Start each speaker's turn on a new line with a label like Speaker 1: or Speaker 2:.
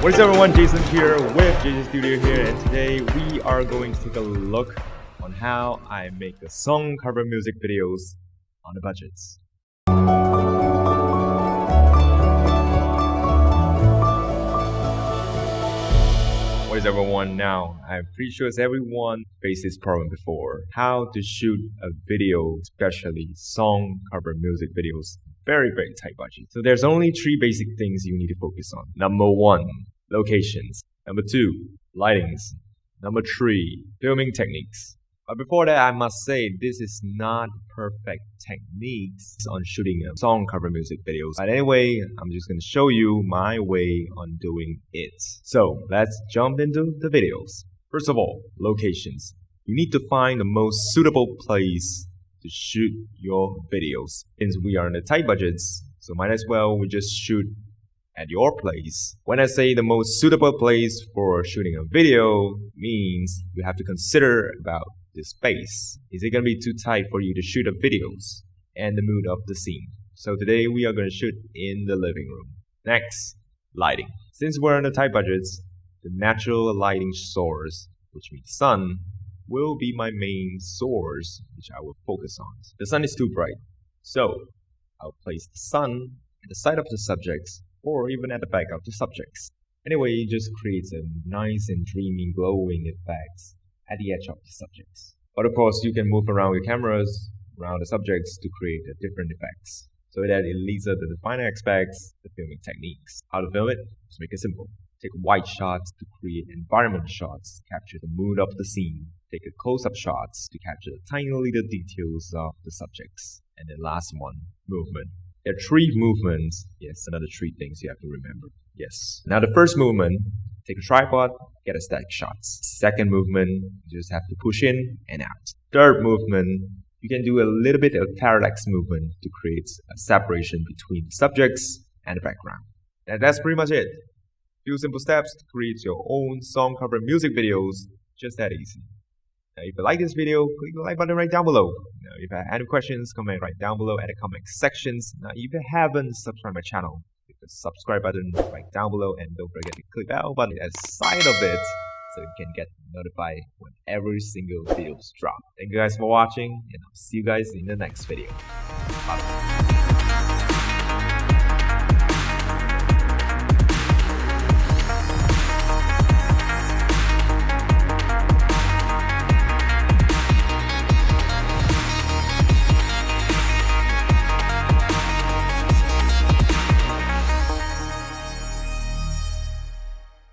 Speaker 1: What is everyone, Jason here with Jason Studio here, and today we are going to take a look on how I make the song cover music videos on the budgets. What is everyone now? I'm pretty sure everyone faced this problem before. How to shoot a video, especially song cover music videos. Very tight budget. So there's only 3 basic things you need to focus on. Number 1, locations. Number 2, lightings. Number 3, filming techniques. But before that, I must say this is not perfect techniques on shooting a song cover music videos. But anyway, I'm just going to show you my way on doing it. So let's jump into the videos. First of all, locations. You need to find the most suitable place to shoot your videos. Since we are in the tight budgets, so might as well we just shoot at your place. When I say the most suitable place for shooting a video, means you have to consider about the space. Is it going to be too tight for you to shoot up videos and the mood of the scene? So today we are going to shoot in the living room. Next, lighting. Since we're in the tight budgets, the natural lighting source, which means sun, will be my main source, which I will focus on. The sun is too bright, so I'll place the sun at the side of the subjects or even at the back of the subjects. Anyway, it just creates a nice and dreamy glowing effect at the edge of the subjects. But of course, you can move around your cameras around the subjects to create different effects, so that it leads up to the final aspects, the filming techniques. How to film it? Just make it simple. Take wide shots to create environment shots, capture the mood of the scene. Take a close-up shots to capture the tiny little details of the subjects. And then last one, movement. There are 3 movements. Yes, another 3 things you have to remember. Yes. Now the first movement, take a tripod, get a static shots. Second movement, you just have to push in and out. Third movement, you can do a little bit of parallax movement to create a separation between the subjects and the background. And that's pretty much it. Few simple steps to create your own song cover music videos, just that easy. Now, if you like this video, click the like button right down below. Now, if you have any questions, comment right down below at the comment sections. Now, if you haven't subscribed my channel, click the subscribe button right down below, and don't forget to click the bell button at the side of it so you can get notified when every single video is dropped. Thank you guys for watching, and I'll see you guys in the next video. Bye.